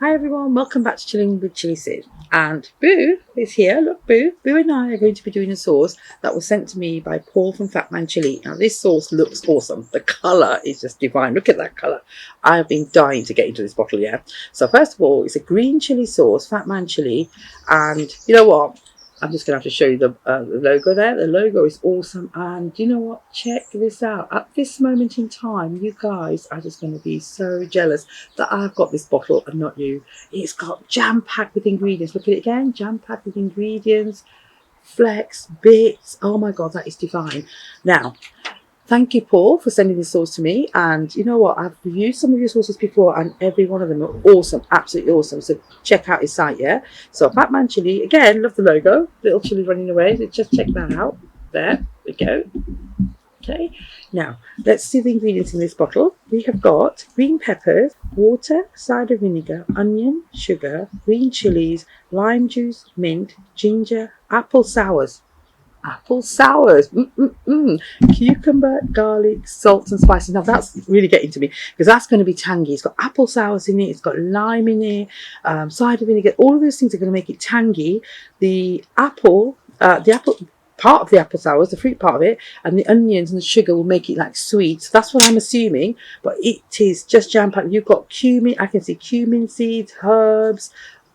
Hi everyone, welcome back to Chilling with Chilli Sid. And Boo is here. Look, Boo and I are going to be doing a sauce that was sent to me by Paul from Fatman Chilli. Now this sauce looks awesome. The colour is just divine. Look at that colour. I have been dying to get into this bottle, yeah. So first of all, it's a green chilli sauce, Fatman Chilli. And you know what? I'm just going to have to show you the logo there. The logo is awesome. And you know what? Check this out. At this moment in time, you guys are just going to be so jealous that I've got this bottle and not you. It's got jam-packed with ingredients. Look at it again. Jam-packed with ingredients, flecks, bits. Oh my God, that is divine. Now, thank you, Paul, for sending this sauce to me. And you know what? I've reviewed some of your sauces before and every one of them are awesome. Absolutely awesome. So check out his site, yeah? So Fatman Chilli, again, love the logo. Little chili running away. So just check that out. There we go. Okay, now let's see the ingredients in this bottle. We have got green peppers, water, cider vinegar, onion, sugar, green chilies, lime juice, mint, ginger, apple sours. Apple sours, cucumber, garlic, salt and spices. Now that's really getting to me because that's going to be tangy. It's got apple sours in it, it's got lime in it, cider vinegar. All of those things are going to make it tangy. The apple part of the apple sours, the fruit part of it, and the onions and the sugar will make it like sweet. So that's what I'm assuming, but it is just jam-packed. You've got cumin, I can see cumin seeds, herbs,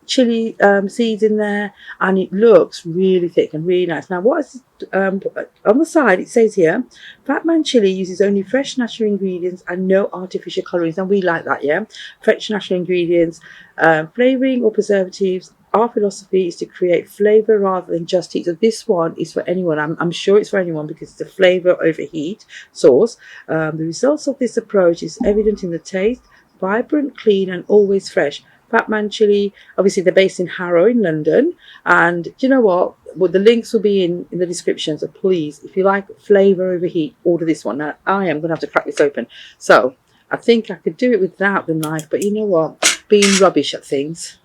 chili seeds in there, and it looks really thick and really nice. Now what is on the side it says here, Fatman Chilli uses only fresh natural ingredients and no artificial colorings, and we like that, yeah. Fresh natural ingredients, flavoring or preservatives. Our philosophy is to create flavor rather than just heat. So this one is for anyone. I'm sure it's for anyone because it's a flavor over heat sauce. The results of this approach is evident in the taste: vibrant, clean, and always fresh. Fatman Chilli, obviously they're based in Harrow in London, and you know what? Well, the links will be in the description, so please, if you like flavor over heat, order this one. Now I am going to have to crack this open, so I think I could do it without the knife, but you know what, being rubbish at things,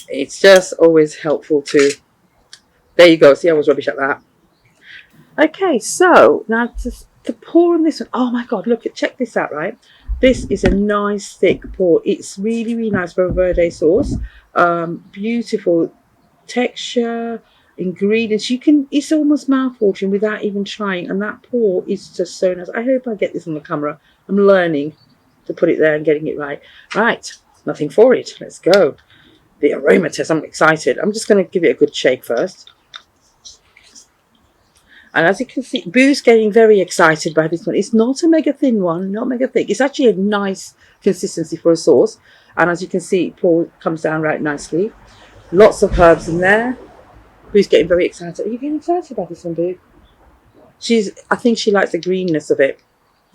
it's just always helpful to, there you go, see I was rubbish at that. Okay, so now to pour on this one, oh my God, look at, check this out, right? This is a nice thick pour. It's really, really nice for a verde sauce. Beautiful texture, ingredients. You can, it's almost mouth-watering without even trying. And that pour is just so nice. I hope I get this on the camera. I'm learning to put it there and getting it right. Right, nothing for it. Let's go. The aroma test, I'm excited. I'm just going to give it a good shake first. And as you can see, Boo's getting very excited by this one. It's not a mega thin one, not mega thick. It's actually a nice consistency for a sauce. And as you can see, it comes down right nicely. Lots of herbs in there. Boo's getting very excited. Are you getting excited about this one, Boo? I think she likes the greenness of it.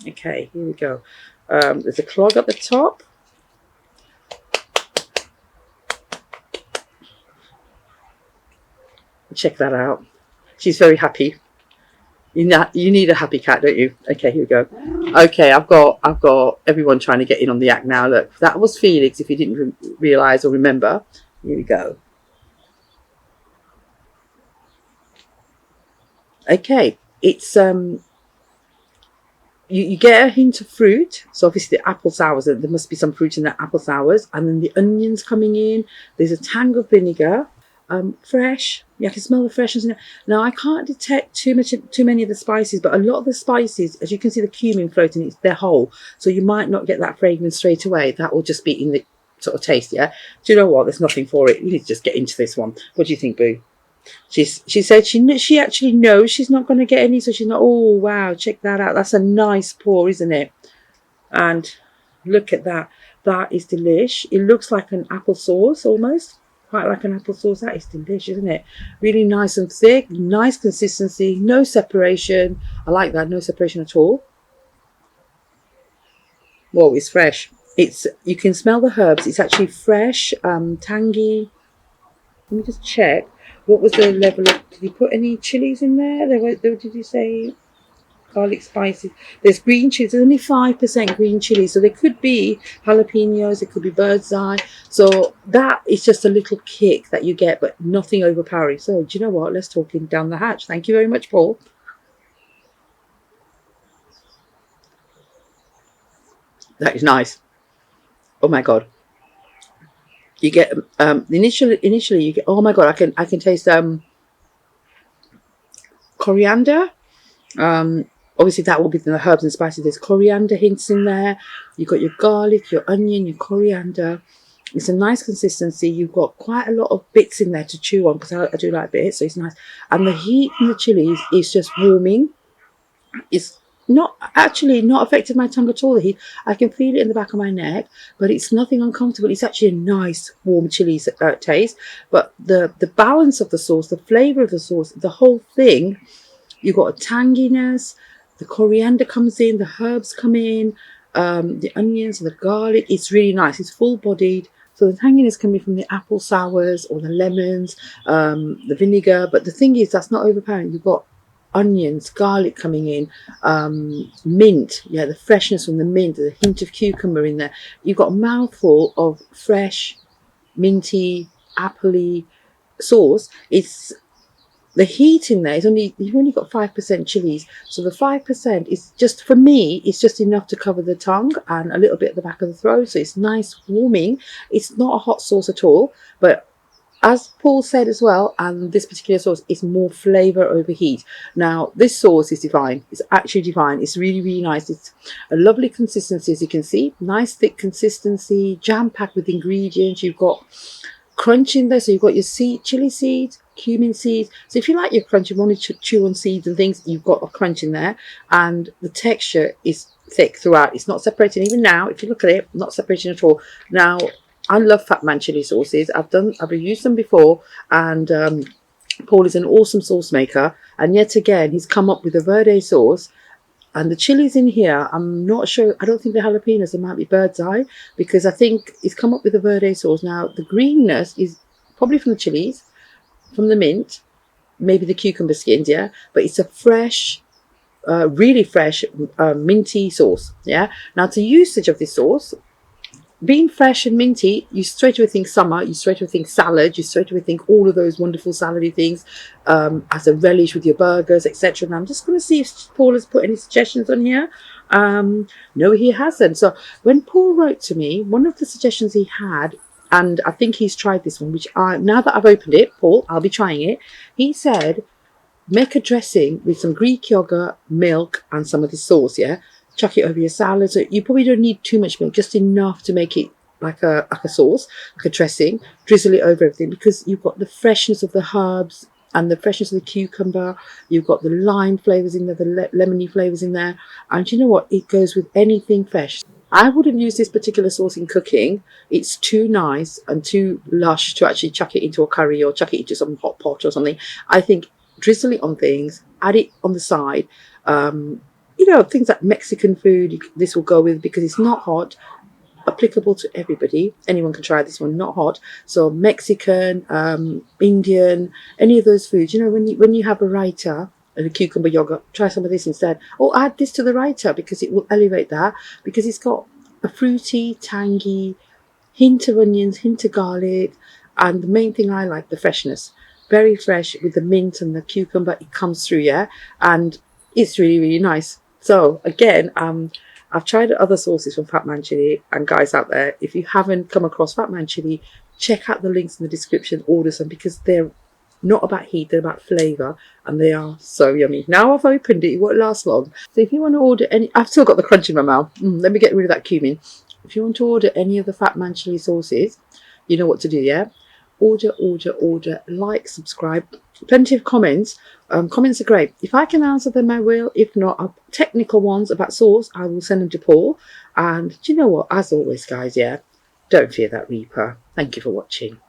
Okay, here we go. There's a clog at the top. Check that out. She's very happy. You need a happy cat, don't you? Okay, here we go. Okay, I've got everyone trying to get in on the act now. Look, that was Felix. If you didn't realise or remember, here we go. Okay, it's you get a hint of fruit. So obviously the apple sours. There must be some fruit in the apple sours, and then the onions coming in. There's a tang of vinegar. Fresh. Yeah, I can smell the freshness in it. Now I can't detect too many of the spices, but a lot of the spices, as you can see, the cumin floating, they're whole, so you might not get that fragrance straight away. That will just be in the sort of taste. Yeah. Do you know what? There's nothing for it. You need to just get into this one. What do you think, Boo? She said she actually knows she's not going to get any, so she's not. Oh wow, check that out. That's a nice pour, isn't it? And look at that. That is delish. It looks like an apple sauce almost. Quite like an apple sauce. That is delicious, isn't it? Really nice and thick, nice consistency, no separation. I like that, no separation at all. Whoa, it's fresh. You can smell the herbs. It's actually fresh, tangy. Let me just check. What was the level of? Did you put any chilies in there? Did you say? Garlic spices. There's green chilies. There's only 5% green chili, so there could be jalapenos, it could be bird's eye. So that is just a little kick that you get, but nothing overpowering. So do you know what? Let's talk in down the hatch. Thank you very much, Paul. That is nice. Oh my God. You get initially you get, oh my god, I can taste coriander. Obviously that will be the herbs and spices. There's coriander hints in there. You've got your garlic, your onion, your coriander. It's a nice consistency. You've got quite a lot of bits in there to chew on, because I do like bits, so it's nice. And the heat in the chilies is just warming. It's not affected my tongue at all, the heat. I can feel it in the back of my neck, but it's nothing uncomfortable. It's actually a nice warm chili taste. But the balance of the sauce, the flavour of the sauce, the whole thing, you've got a tanginess, the coriander comes in, the herbs come in, the onions, the garlic. It's really nice. It's full-bodied. So the tanginess can be from the apple sours or the lemons, the vinegar. But the thing is, that's not overpowering. You've got onions, garlic coming in, mint. Yeah, the freshness from the mint, the hint of cucumber in there. You've got a mouthful of fresh, minty, appley sauce. It's the heat in there is you've only got 5% chilies, so the 5% is just, for me, it's just enough to cover the tongue and a little bit at the back of the throat. So it's nice warming. It's not a hot sauce at all, but as Paul said as well, and this particular sauce is more flavour over heat. Now this sauce is divine. It's actually divine. It's really, really nice. It's a lovely consistency, as you can see. Nice thick consistency, jam packed with ingredients. You've got crunch in there, so you've got your chili seeds, cumin seeds. So if you like your crunch, you want to chew on seeds and things, you've got a crunch in there. And the texture is thick throughout. It's not separating. Even now, if you look at it, not separating at all. Now, I love Fat Man chili sauces. I've used them before, and Paul is an awesome sauce maker. And yet again, he's come up with a verde sauce. And the chilies in here, I'm not sure, I don't think they're jalapenos, they might be bird's eye, because I think he's come up with a verde sauce. Now, the greenness is probably from the chilies, from the mint, maybe the cucumber skins, yeah? But it's a fresh, really fresh, minty sauce, yeah? Now, the usage of this sauce, being fresh and minty, you straight away think summer, you straight away think salad, you straight away think all of those wonderful salady things, as a relish with your burgers, etc. And I'm just going to see if Paul has put any suggestions on here. No, he hasn't. So when Paul wrote to me, one of the suggestions he had, and I think he's tried this one, which now that I've opened it, Paul, I'll be trying it. He said, make a dressing with some Greek yogurt, milk, and some of the sauce, yeah? Chuck it over your salad. So you probably don't need too much milk, just enough to make it like a sauce, like a dressing. Drizzle it over everything, because you've got the freshness of the herbs and the freshness of the cucumber. You've got the lime flavours in there, the lemony flavours in there. And you know what? It goes with anything fresh. I wouldn't use this particular sauce in cooking. It's too nice and too lush to actually chuck it into a curry or chuck it into some hot pot or something. I think drizzle it on things, add it on the side. You know, things like Mexican food, this will go with, because it's not hot, applicable to everybody. Anyone can try this one, not hot. So Mexican, Indian, any of those foods. You know, when you have a raita and a cucumber yogurt, try some of this instead. Or add this to the raita, because it will elevate that, because it's got a fruity, tangy, hint of onions, hint of garlic, and the main thing I like, the freshness. Very fresh with the mint and the cucumber. It comes through, yeah? And it's really, really nice. So again, I've tried other sauces from Fat Man Chili, and guys out there, if you haven't come across Fat Man Chili, check out the links in the description, order some, because they're not about heat, they're about flavour, and they are so yummy. Now I've opened it, it won't last long. So if you want to order any, I've still got the crunch in my mouth. Let me get rid of that cumin. If you want to order any of the Fat Man Chili sauces, you know what to do, yeah? Order, like, subscribe. Plenty of comments. Comments are great. If I can answer them, I will. If not, technical ones about sauce, I will send them to Paul. And do you know what? As always, guys, yeah, don't fear that reaper. Thank you for watching.